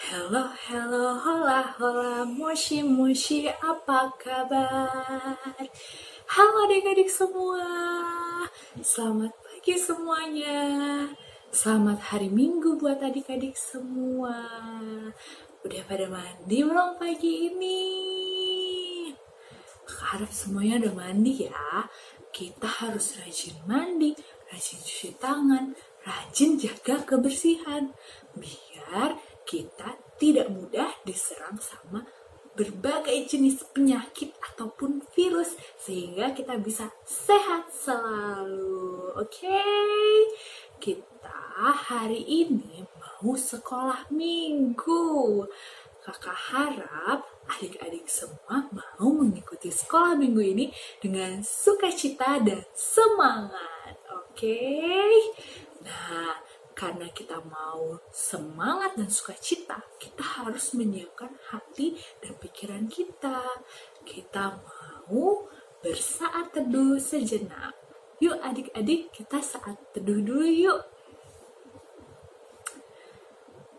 Hello, hello, hola, hola, moshi, moshi, apa kabar? Halo adik-adik semua, selamat pagi semuanya. Selamat hari Minggu buat adik-adik semua. Udah pada mandi belum pagi ini? Harap semuanya udah mandi ya. Kita harus rajin mandi, rajin cuci tangan, rajin jaga kebersihan. Biar kita tidak mudah diserang sama berbagai jenis penyakit ataupun virus. Sehingga kita bisa sehat selalu. Oke? Kita hari ini mau sekolah minggu. Kakak harap adik-adik semua mau mengikuti sekolah minggu ini dengan sukacita dan semangat. Oke? Nah, karena kita mau semangat dan sukacita, kita harus menyiapkan hati dan pikiran kita. Kita mau bersaat teduh sejenak. Yuk adik-adik, kita saat teduh dulu yuk.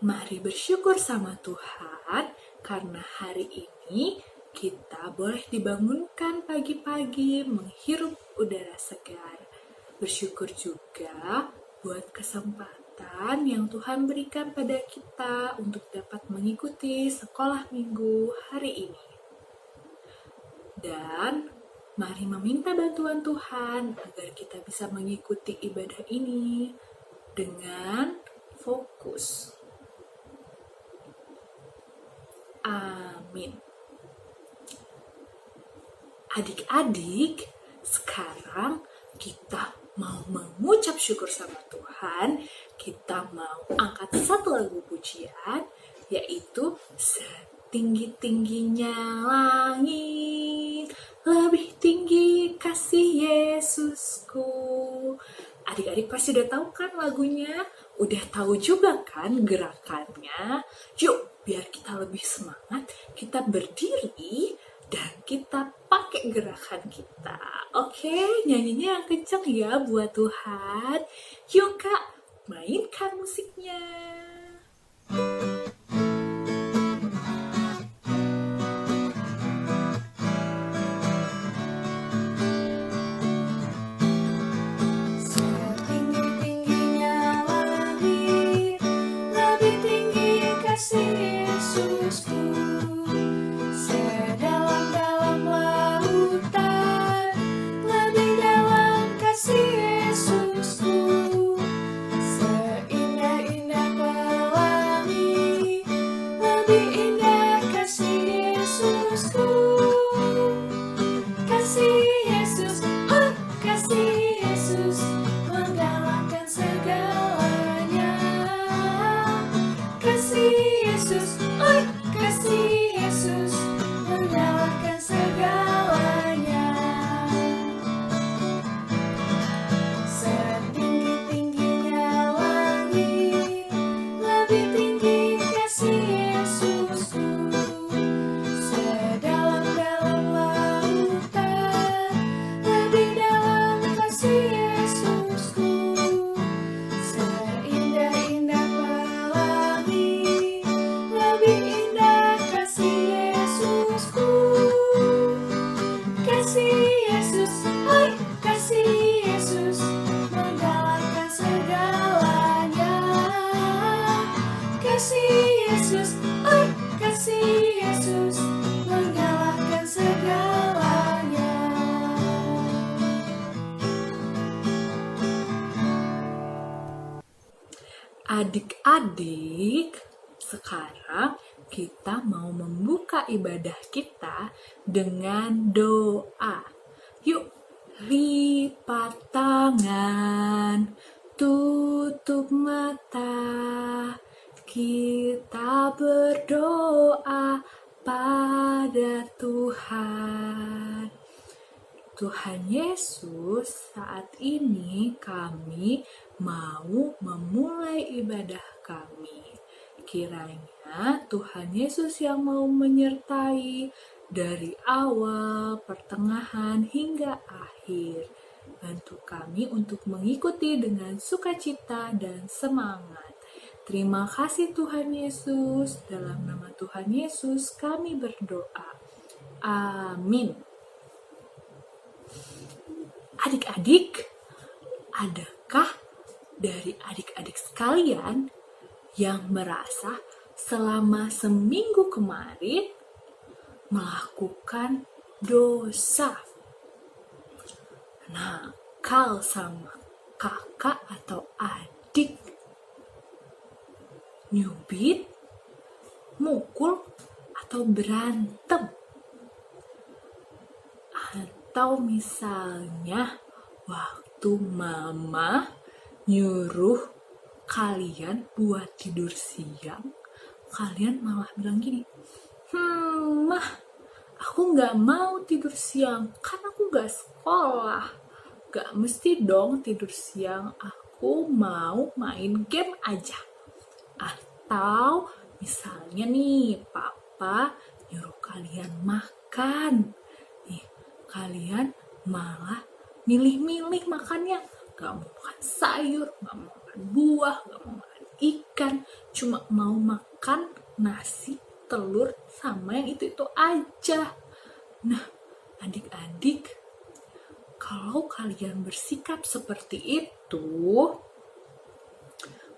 Mari bersyukur sama Tuhan karena hari ini kita boleh dibangunkan pagi-pagi menghirup udara segar. Bersyukur juga buat kesempatan yang Tuhan berikan pada kita untuk dapat mengikuti sekolah minggu hari ini. Dan mari meminta bantuan Tuhan agar kita bisa mengikuti ibadah ini dengan fokus. Amin. Adik-adik, sekarang kita mau mengucap syukur sama Tuhan. Kita mau angkat satu lagu pujian, yaitu Setinggi-tingginya langit, lebih tinggi kasih Yesusku. Adik-adik pasti udah tahu kan lagunya? Udah tahu juga kan gerakannya? Yuk, biar kita lebih semangat, kita berdiri dan kita pakai gerakan kita. Oke, nyanyinya yang kenceng ya buat Tuhan. Yuk Kak, mainkan musiknya. Adik-adik, sekarang kita mau membuka ibadah kita dengan doa. Yuk, lipat tangan, tutup mata, kita berdoa pada Tuhan. Tuhan Yesus, saat ini kami mau memulai ibadah kami. Kiranya Tuhan Yesus yang mau menyertai dari awal, pertengahan, hingga akhir. Bantu kami untuk mengikuti dengan sukacita dan semangat. Terima kasih Tuhan Yesus. Dalam nama Tuhan Yesus kami berdoa. Amin. Adik-adik, adakah dari adik-adik sekalian yang merasa selama seminggu kemarin melakukan dosa, nakal sama kakak atau adik, nyubit, mukul, atau berantem? Atau misalnya waktu mama nyuruh kalian buat tidur siang, kalian malah bilang gini, Mah, aku gak mau tidur siang, kan aku gak sekolah. Gak mesti dong tidur siang, aku mau main game aja. Atau misalnya nih, papa nyuruh kalian makan. Nih, kalian malah milih-milih makannya. Gak mau makan sayur, gak mau makan buah, gak mau makan ikan. Cuma mau makan nasi, telur, sama yang itu aja. Nah, adik-adik, kalau kalian bersikap seperti itu,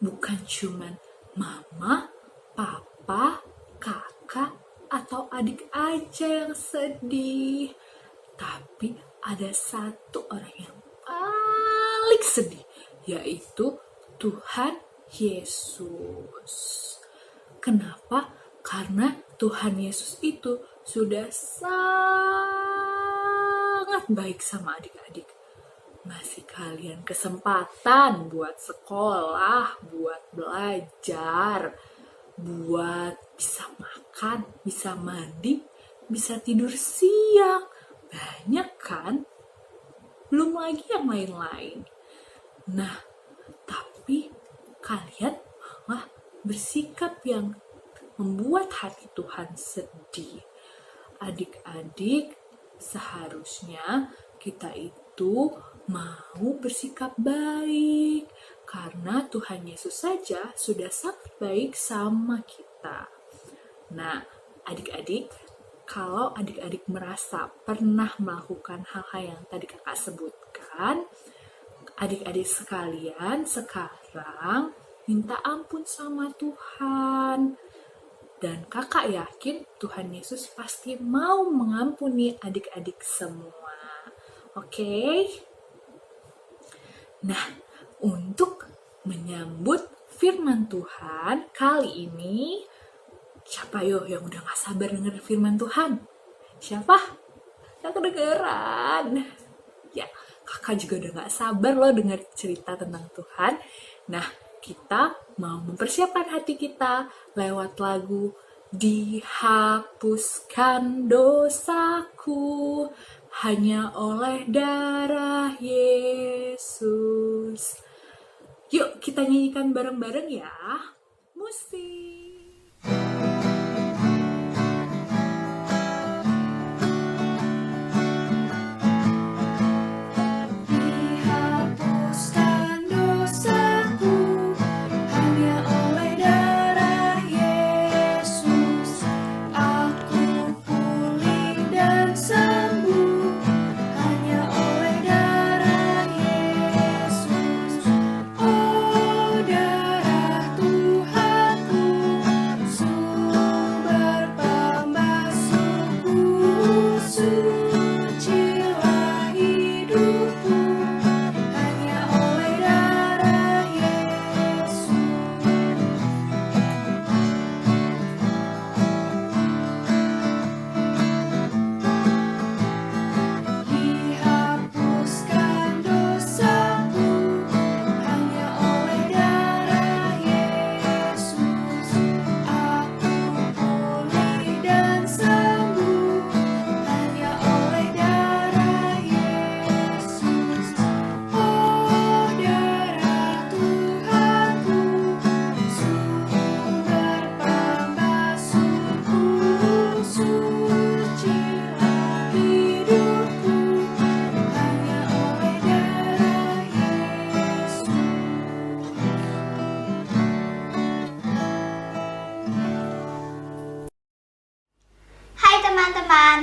bukan cuman mama, papa, kakak, atau adik aja yang sedih, tapi ada satu orang yang paling sedih, yaitu Tuhan Yesus. Kenapa? Karena Tuhan Yesus itu sudah sangat baik sama adik-adik. Ngasih kalian kesempatan buat sekolah, buat belajar, buat bisa makan, bisa mandi, bisa tidur siang. Banyak kan? Belum lagi yang lain-lain. Nah, tapi kalian malah bersikap yang membuat hati Tuhan sedih. Adik-adik, seharusnya kita itu mau bersikap baik, karena Tuhan Yesus saja sudah sangat baik sama kita. Nah, adik-adik, kalau adik-adik merasa pernah melakukan hal-hal yang tadi kakak sebutkan, adik-adik sekalian sekarang minta ampun sama Tuhan. Dan kakak yakin Tuhan Yesus pasti mau mengampuni adik-adik semua. Oke? Nah, untuk menyambut firman Tuhan kali ini, siapa yang udah gak sabar denger firman Tuhan? Siapa? Yang kedengeran. Ya, kakak juga udah gak sabar loh denger cerita tentang Tuhan. Nah, kita mau mempersiapkan hati kita lewat lagu Dihapuskan dosaku hanya oleh darah Yesus. Yuk kita nyanyikan bareng-bareng ya. Musik.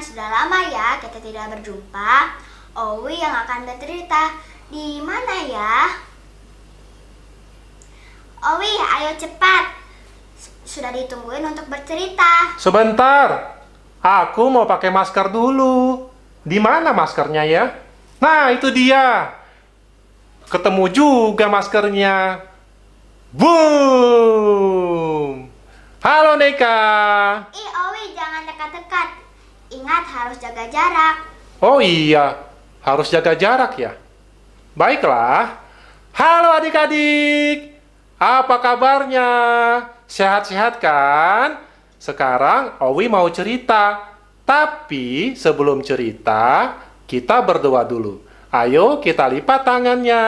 sudah lama ya kita tidak berjumpa. Owi yang akan bercerita. Di mana ya? Owi, ayo cepat. Sudah ditungguin untuk bercerita. Sebentar, aku mau pakai masker dulu. Di mana maskernya ya? Nah, itu dia. Ketemu juga maskernya. Boom! Halo Neka. Ih, Owi, jangan dekat-dekat. Ingat harus jaga jarak. Oh iya, harus jaga jarak ya. Baiklah. Halo adik-adik. Apa kabarnya? Sehat-sehat kan? Sekarang Owi mau cerita. Tapi sebelum cerita, kita berdoa dulu. Ayo kita lipat tangannya.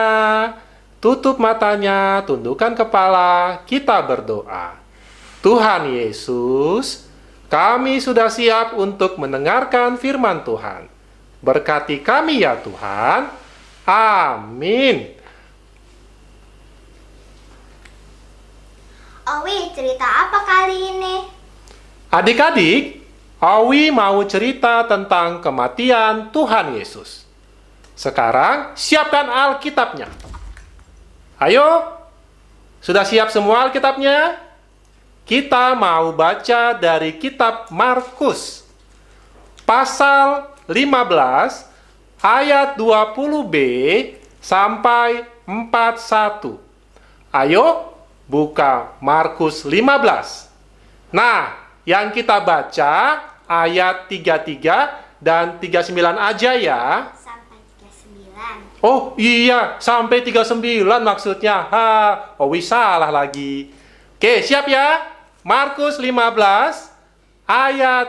Tutup matanya, tundukkan kepala, kita berdoa. Tuhan Yesus, kami sudah siap untuk mendengarkan firman Tuhan. Berkati kami ya Tuhan. Amin. Owi, cerita apa kali ini? Adik-adik, Owi mau cerita tentang kematian Tuhan Yesus. Sekarang siapkan Alkitabnya. Ayo, sudah siap semua Alkitabnya? Kita mau baca dari kitab Markus, pasal 15, ayat 20b sampai 41. Ayo, buka Markus 15. Nah, yang kita baca ayat 33 dan 39 aja ya. Sampai 39. Oh iya, sampai 39 maksudnya. Owi salah lagi. Oke, siap ya? Markus 15 ayat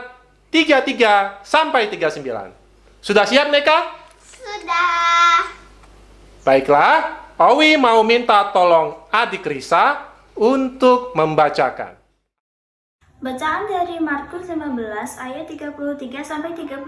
33 sampai 39. Sudah siap, Neka? Sudah. Baiklah, Owi mau minta tolong adik Risa untuk membacakan. Bacaan dari Markus 15 ayat 33 sampai 39.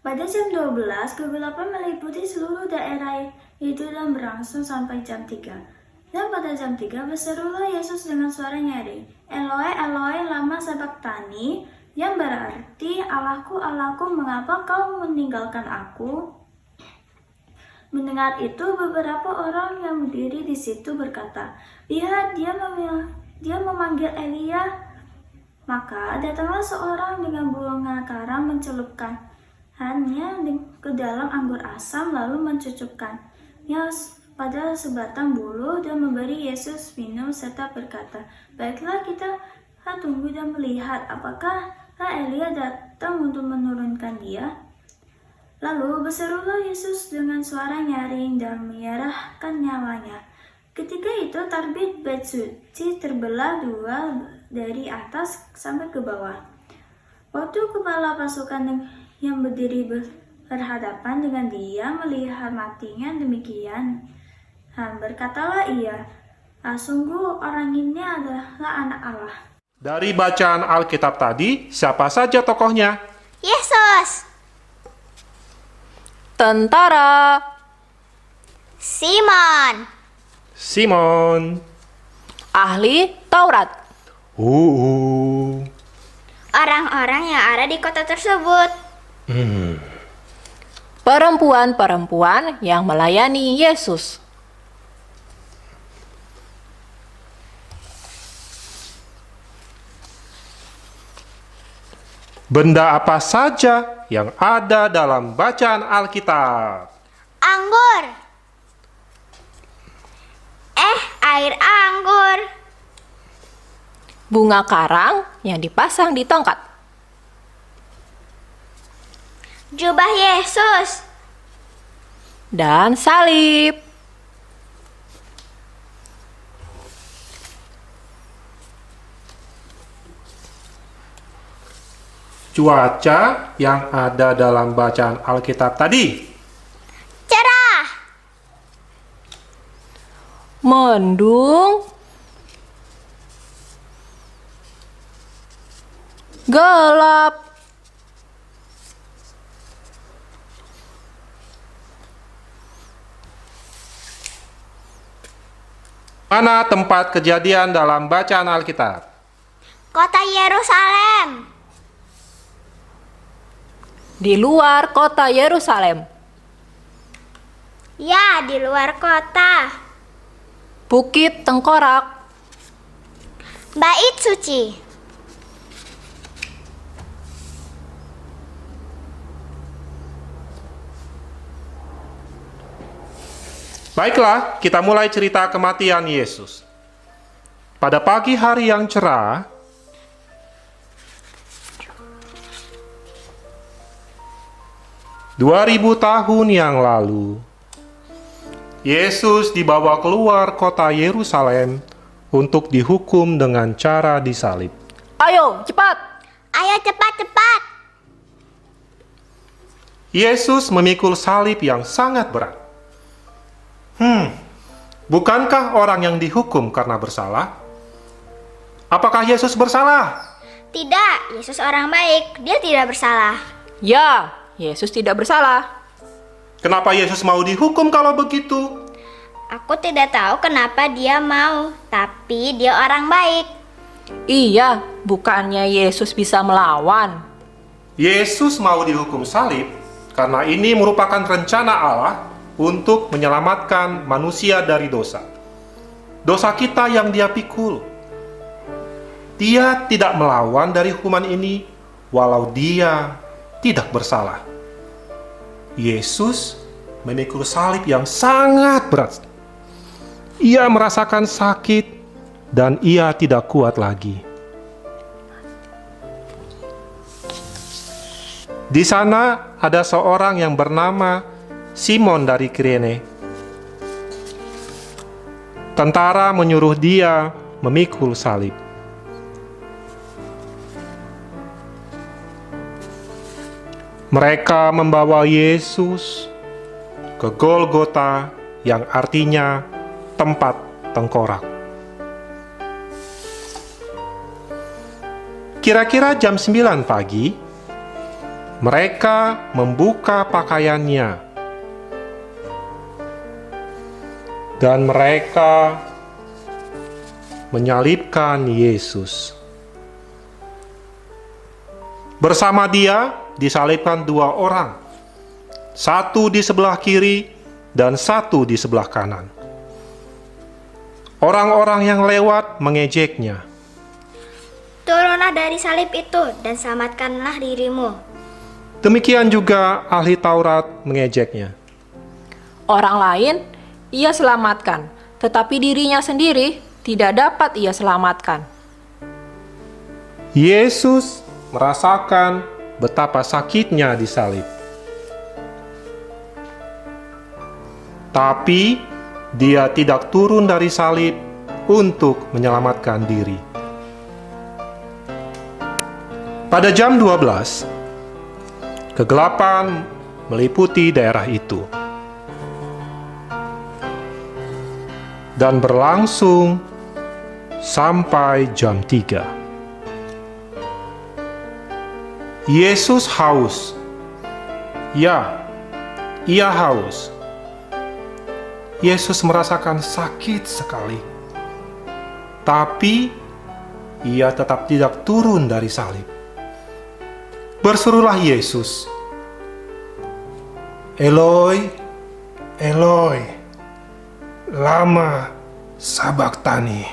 Pada jam 12, kegelapan meliputi seluruh daerah itu dan berlangsung sampai jam 3. Dan pada jam 3 berserulah Yesus dengan suara nyaring, Eloi, Eloi, lama sabachthani, yang berarti, Allahku, Allahku, mengapa kau meninggalkan aku? Mendengar itu, beberapa orang yang berdiri di situ berkata, lihat, dia memanggil Elia. Maka datanglah seorang dengan bunga karam mencelupkannya ke dalam anggur asam lalu mencucukkannya pada sebatang bulu dan memberi Yesus minum serta berkata, baiklah kita tunggu dan melihat apakah Elia datang untuk menurunkan dia. Lalu berserulah Yesus dengan suara nyaring dan menyerahkan nyawanya. Ketika itu terbit bait suci terbelah dua dari atas sampai ke bawah. Waktu kepala pasukan yang berdiri berhadapan dengan dia melihat matinya demikian, berkatalah ia, sungguh orang ini adalah anak Allah. Dari bacaan Alkitab tadi, siapa saja tokohnya? Yesus. Tentara. Simon. Simon. Ahli Taurat. Orang-orang yang ada di kota tersebut. Perempuan-perempuan yang melayani Yesus. Benda apa saja yang ada dalam bacaan Alkitab? Anggur. Air anggur. Bunga karang yang dipasang di tongkat. Jubah Yesus. Dan salib. Cuaca yang ada dalam bacaan Alkitab tadi. Cerah. Mendung. Gelap. Mana tempat kejadian dalam bacaan Alkitab? Kota Yerusalem. Di luar kota Yerusalem. Ya, di luar kota. Bukit Tengkorak. Bait suci. Baiklah, kita mulai cerita kematian Yesus. Pada pagi hari yang cerah, "2000 tahun yang lalu, Yesus dibawa keluar kota Yerusalem untuk dihukum dengan cara disalib. Ayo, cepat! Ayo cepat-cepat. Yesus memikul salib yang sangat berat. Bukankah orang yang dihukum karena bersalah? Apakah Yesus bersalah? Tidak, Yesus orang baik. Dia tidak bersalah. Ya, Yesus tidak bersalah. Kenapa Yesus mau dihukum kalau begitu? Aku tidak tahu kenapa dia mau, tapi dia orang baik. Iya, bukannya Yesus bisa melawan. Yesus mau dihukum salib karena ini merupakan rencana Allah untuk menyelamatkan manusia dari dosa. Dosa kita yang dia pikul. Dia tidak melawan dari hukuman ini walau dia tidak bersalah. Yesus memikul salib yang sangat berat. Ia merasakan sakit dan ia tidak kuat lagi. Di sana ada seorang yang bernama Simon dari Kirene. Tentara menyuruh dia memikul salib. Mereka membawa Yesus ke Golgota yang artinya tempat tengkorak. Kira-kira jam 9 pagi, mereka membuka pakaiannya dan mereka menyalibkan Yesus. Bersama dia disalibkan 2 orang, satu di sebelah kiri dan satu di sebelah kanan. Orang-orang yang lewat mengejeknya. Turunlah dari salib itu dan selamatkanlah dirimu. Demikian juga ahli Taurat mengejeknya. Orang lain ia selamatkan, tetapi dirinya sendiri tidak dapat ia selamatkan. Yesus merasakan betapa sakitnya disalib. Tapi dia tidak turun dari salib untuk menyelamatkan diri. Pada jam 12, kegelapan meliputi daerah itu. Dan berlangsung sampai jam 3. Yesus haus. Ya, ia haus. Yesus merasakan sakit sekali. Tapi ia tetap tidak turun dari salib. Berserulah Yesus, "Eloi, Eloi, lama sabachthani."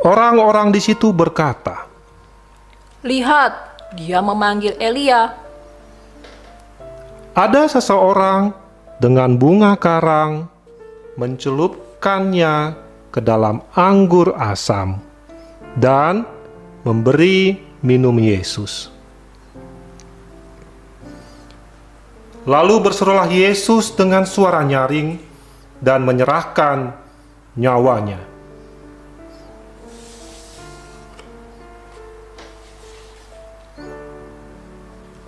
Orang-orang di situ berkata, Lihat, dia memanggil Elia. ada seseorang dengan bunga karang mencelupkannya ke dalam anggur asam dan memberi minum Yesus. Lalu berserulah Yesus dengan suara nyaring dan menyerahkan nyawanya.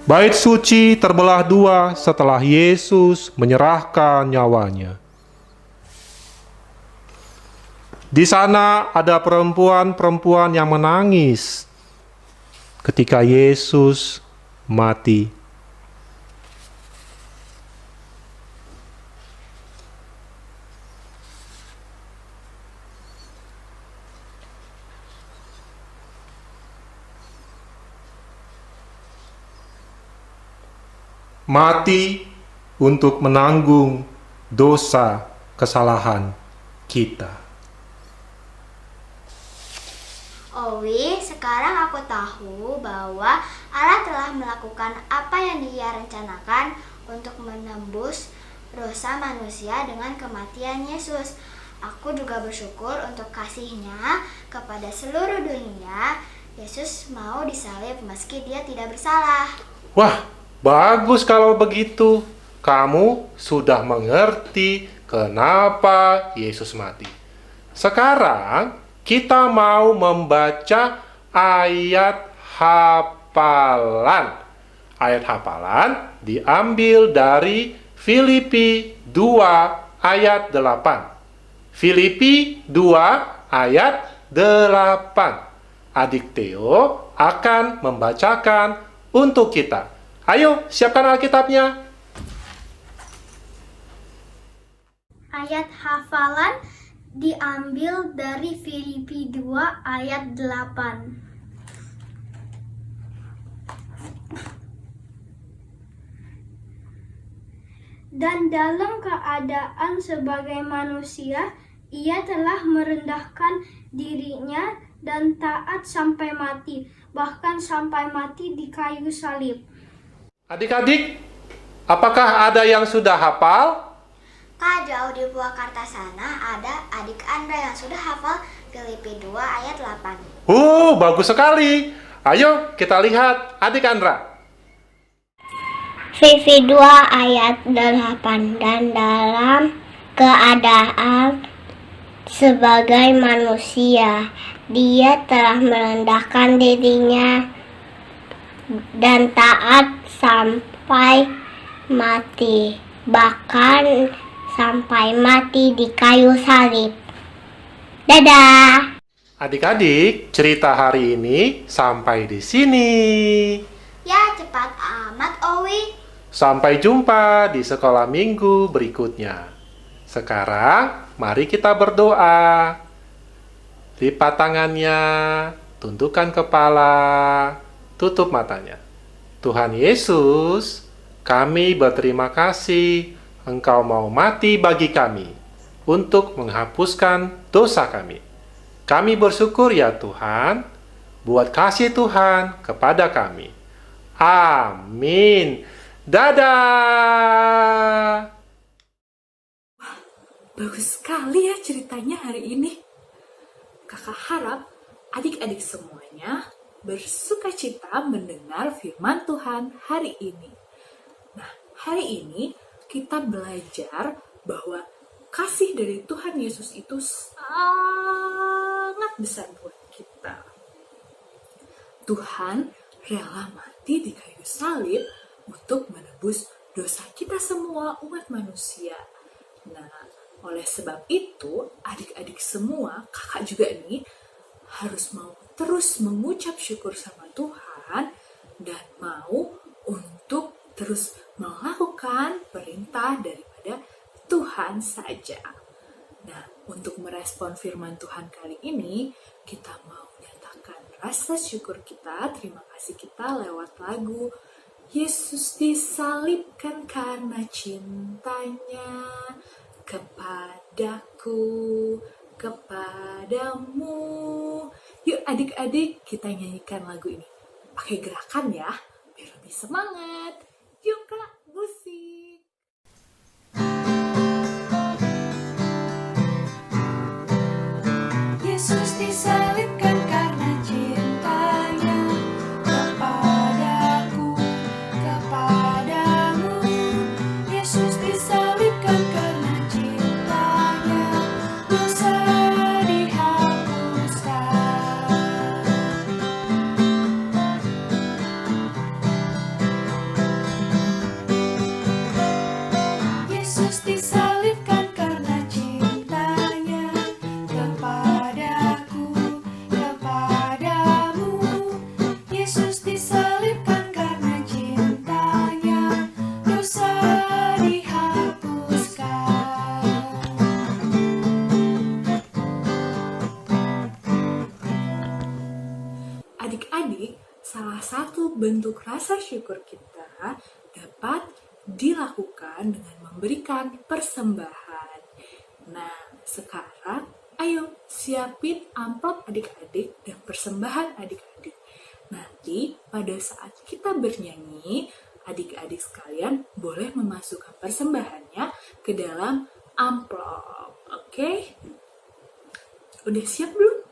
Bait suci terbelah 2 setelah Yesus menyerahkan nyawanya. Di sana ada perempuan-perempuan yang menangis ketika Yesus mati. mati untuk menanggung dosa kesalahan kita. Owi, sekarang aku tahu bahwa Allah telah melakukan apa yang Dia rencanakan untuk menembus dosa manusia dengan kematian Yesus. Aku juga bersyukur untuk kasih-Nya kepada seluruh dunia. Yesus mau disalib meski Dia tidak bersalah. Wah, bagus kalau begitu. Kamu sudah mengerti kenapa Yesus mati. Sekarang kita mau membaca ayat hafalan. Ayat hafalan diambil dari Filipi 2 ayat 8. Filipi 2 ayat 8. Adik Theo akan membacakan untuk kita. Ayo, siapkan Alkitabnya. Ayat hafalan diambil dari Filipi 2 ayat 8. Dan dalam keadaan sebagai manusia, Ia telah merendahkan dirinya dan taat sampai mati, bahkan sampai mati di kayu salib. Adik-adik, apakah ada yang sudah hafal? Kak, jauh di Purwakarta sana ada adik Andra yang sudah hafal Filipi 2 ayat 8. Bagus sekali. Ayo kita lihat adik Andra. Filipi 2 ayat 8. Dan dalam keadaan sebagai manusia, Dia telah merendahkan dirinya dan taat sampai mati, bahkan sampai mati di kayu salib. Dadah! Adik-adik, cerita hari ini sampai di sini. Ya, cepat amat, Owi. Sampai jumpa di sekolah minggu berikutnya. Sekarang, mari kita berdoa. Lipat tangannya, tundukkan kepala, tutup matanya. Tuhan Yesus, kami berterima kasih Engkau mau mati bagi kami untuk menghapuskan dosa kami. Kami bersyukur ya Tuhan, buat kasih Tuhan kepada kami. Amin. Dadah! Bagus sekali ya ceritanya hari ini. Kakak harap adik-adik semuanya bersukacita mendengar firman Tuhan hari ini. Nah, hari ini kita belajar bahwa kasih dari Tuhan Yesus itu sangat besar buat kita. Tuhan rela mati di kayu salib untuk menebus dosa kita semua umat manusia. Nah, oleh sebab itu, adik-adik semua, kakak juga nih, harus mau terus mengucap syukur sama Tuhan dan mau untuk terus melakukan perintah daripada Tuhan saja. Nah, untuk merespon firman Tuhan kali ini, kita mau nyatakan rasa syukur kita, terima kasih kita lewat lagu Yesus disalibkan karena cintanya kepadaku, kepadamu. Yuk adik-adik, kita nyanyikan lagu ini pakai gerakan ya, biar lebih semangat. Yuk Kak, musik. Yesus disalibkan karena cintanya kepadaku, kepadamu. Yesus disalibkan karena cintanya dosa dihapuskan. Yesus disalibkan karena cintanya kepadaku, kepadamu. Yesus disalibkan karena cintanya dosa dihapuskan. Adik-adik, salah satu bentuk rasa syukur kita dapat dilakukan dengan memberikan persembahan. Nah, sekarang ayo siapin amplop adik-adik dan persembahan adik-adik. Nanti pada saat kita bernyanyi, adik-adik sekalian boleh memasukkan persembahannya ke dalam amplop. Oke? Udah siap belum?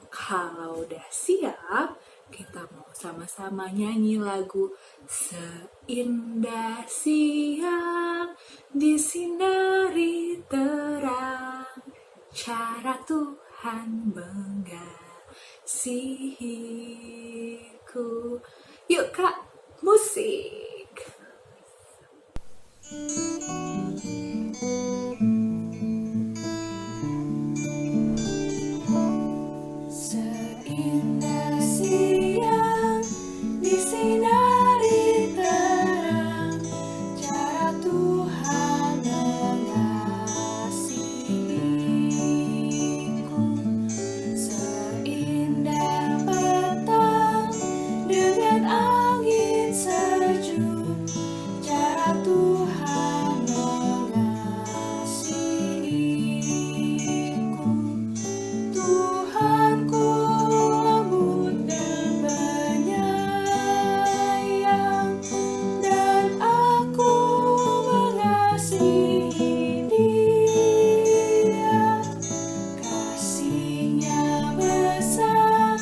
Kalau udah siap, kita mau sama-sama nyanyi lagu Seindah siang disinari terang, cara Tuhan mengasihiku. Yuk Kak, musik! Seindah siang disinari terang, cara Tuhan mengasihiku. Seindah petang dengan angin sejuk, cara Tuhan mengasihiku. Tuhanku lembut dan penyayang, dan aku mengasihi Dia. Kasih-Nya besar,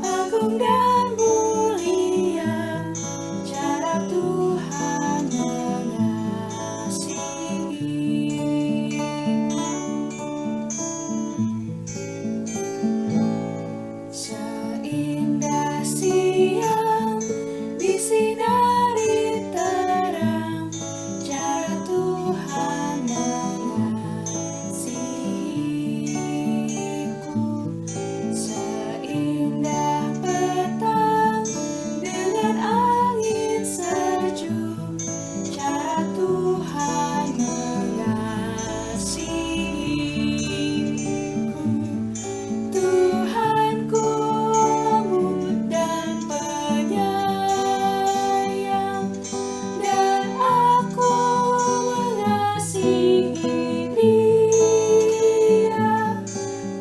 agung dan mulia, cara Tuhan mengasihi. Seindah siang disinari terang, cara Tuhan mengasihiku. Seindah petang dengan angin sejuk, cara Tuhan mengasihiku. Tuhanku lembut dan penyayang, dan aku mengasihi Dia.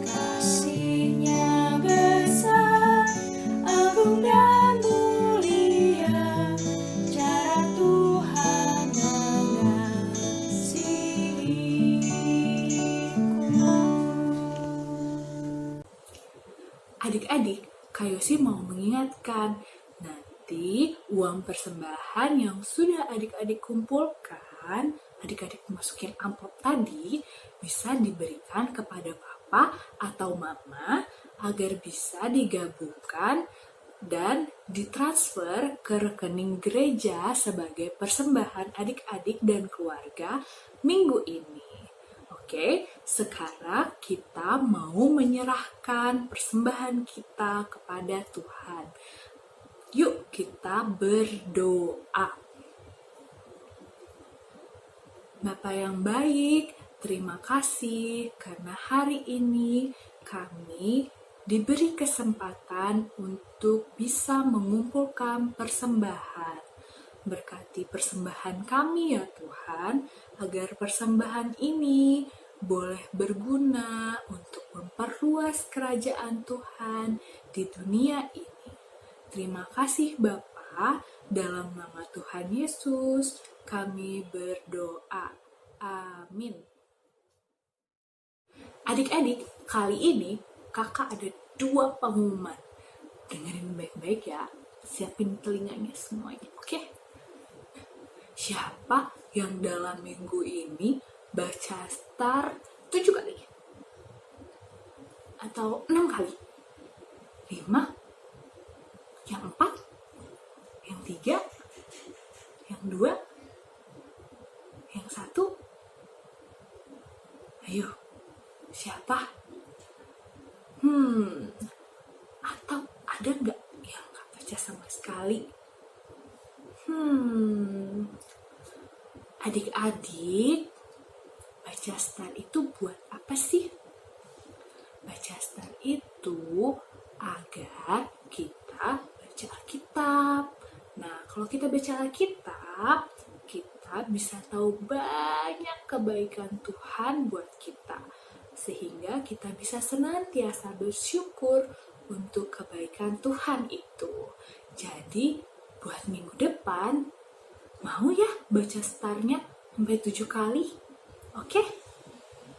Kasih-Nya besar, agung dan mulia, cara Tuhan mengasihiku. Adik-adik, Kak Yosi mau mengingatkan, nanti uang persembahan yang sudah adik-adik kumpulkan, adik-adik masukin amplop tadi, bisa diberikan kepada papa atau mama agar bisa digabungkan dan ditransfer ke rekening gereja sebagai persembahan adik-adik dan keluarga minggu ini. Oke, sekarang kita mau menyerahkan persembahan kita kepada Tuhan. Yuk kita berdoa. Bapa yang baik, terima kasih karena hari ini kami diberi kesempatan untuk bisa mengumpulkan persembahan. Berkati persembahan kami ya Tuhan, agar persembahan ini boleh berguna untuk memperluas kerajaan Tuhan di dunia ini. Terima kasih Bapa, dalam nama Tuhan Yesus kami berdoa. Amin. Adik-adik, kali ini kakak ada 2 pengumuman. Dengerin baik-baik ya, siapin telinganya semuanya, oke? Siapa yang dalam minggu ini baca Star 7 kali? Atau 6 kali? 5? Yang 4? Yang 3? Yang 2? Yang 1? Ayo, siapa? Atau ada nggak yang nggak baca sama sekali? Adik-adik, baca Star itu buat apa sih? Baca Star itu agar kita baca Alkitab. Nah, kalau kita baca Alkitab, kita bisa tahu banyak kebaikan Tuhan buat kita. Sehingga kita bisa senantiasa bersyukur untuk kebaikan Tuhan itu. Jadi, buat minggu depan, mau ya baca startnya sampai 7 kali? Oke?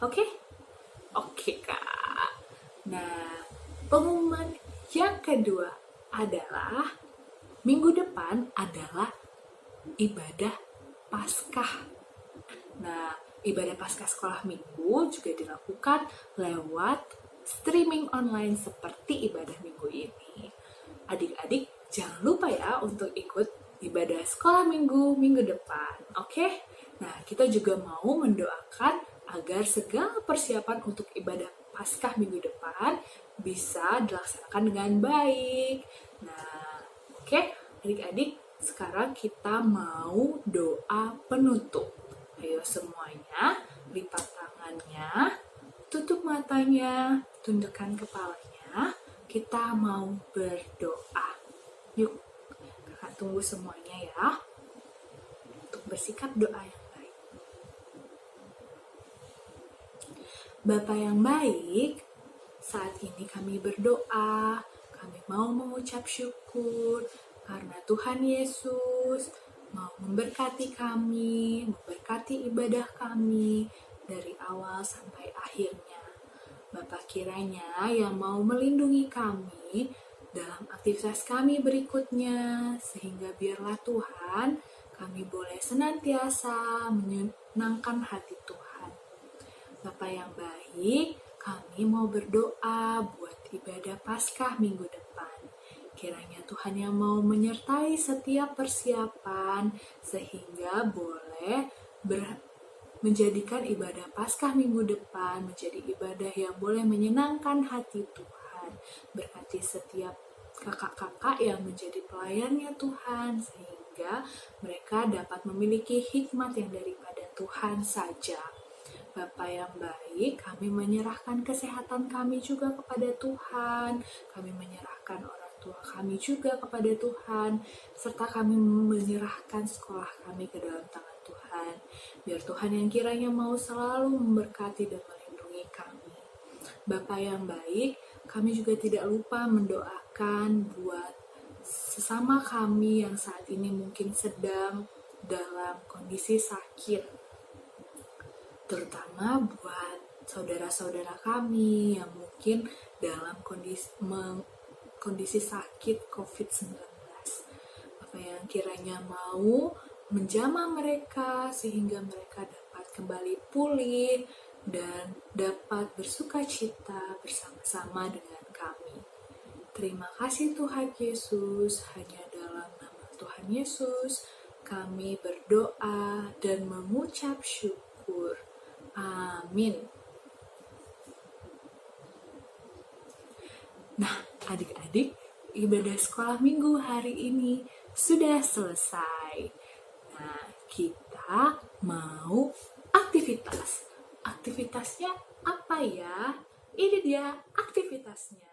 Oke? Oke, Kak. Nah, pengumuman yang kedua adalah minggu depan adalah ibadah Paskah. Nah, ibadah Paskah sekolah minggu juga dilakukan lewat streaming online seperti ibadah minggu ini. Adik-adik, jangan lupa ya untuk ikut ibadah sekolah minggu depan, oke? Nah, kita juga mau mendoakan agar segala persiapan untuk ibadah Paskah minggu depan bisa dilaksanakan dengan baik. Nah, oke, adik-adik, sekarang kita mau doa penutup. Ayo semuanya, lipat tangannya, tutup matanya, tundukkan kepalanya. Kita mau berdoa. Yuk, kakak tunggu semuanya ya, untuk bersikap doa yang baik. Bapa yang baik, saat ini kami berdoa, kami mau mengucap syukur karena Tuhan Yesus mau memberkati kami, memberkati ibadah kami dari awal sampai akhirnya. Bapa kiranya yang mau melindungi kami dalam aktivitas kami berikutnya, sehingga biarlah Tuhan kami boleh senantiasa menyenangkan hati Tuhan. Bapa yang baik, kami mau berdoa buat ibadah Paskah minggu depan. Kiranya Tuhan yang mau menyertai setiap persiapan sehingga boleh menjadikan ibadah Paskah minggu depan menjadi ibadah yang boleh menyenangkan hati Tuhan. Berkati setiap kakak-kakak yang menjadi pelayannya Tuhan sehingga mereka dapat memiliki hikmat yang daripada Tuhan saja. Bapa yang baik, kami menyerahkan kesehatan kami juga kepada Tuhan. Kami menyerahkan orang tua kami juga kepada Tuhan. Serta kami menyerahkan sekolah kami ke dalam tangan Tuhan. Biar Tuhan yang kiranya mau selalu memberkati dan melindungi kami. Bapa yang baik, kami juga tidak lupa mendoakan buat sesama kami yang saat ini mungkin sedang dalam kondisi sakit. Terutama buat saudara-saudara kami yang mungkin dalam kondisi sakit COVID-19. Apa yang kiranya mau menjamah mereka sehingga mereka dapat kembali pulih dan dapat bersuka cita bersama-sama dengan kami. Terima kasih Tuhan Yesus, hanya dalam nama Tuhan Yesus kami berdoa dan mengucap syukur. Amin. Nah, adik-adik, ibadah sekolah minggu hari ini sudah selesai. Nah, kita mau aktivitas. Aktivitasnya apa ya? Ini dia aktivitasnya.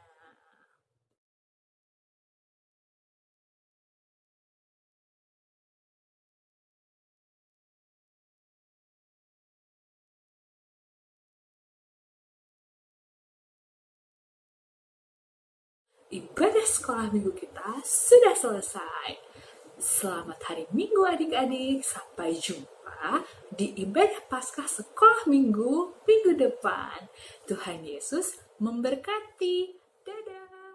Ibadah sekolah minggu kita sudah selesai. Selamat hari Minggu adik-adik. Sampai jumpa di ibadah Paskah sekolah minggu depan. Tuhan Yesus memberkati. Dadah.